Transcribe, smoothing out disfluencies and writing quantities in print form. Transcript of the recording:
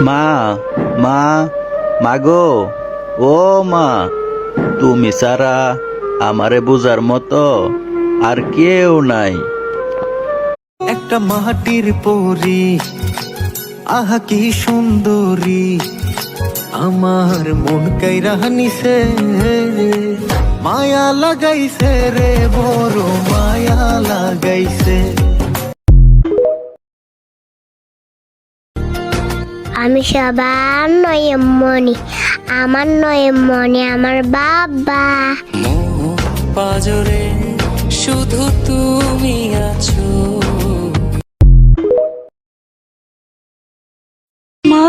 মা মা মাগো, ও মা, তুমি সারা আমারে বুঝার মতো আর কেউ নাই। একটা মাটির পরী, আহা কি সুন্দরী, আমার মন কাইরা নিছে, মায়া লাগাইছে রে, বড় মায়া লাগাইছে। আমি সবার নয়মণি, আমার নয়মণি আমার বাবা। পাজরে শুধু তুমি আছো। মা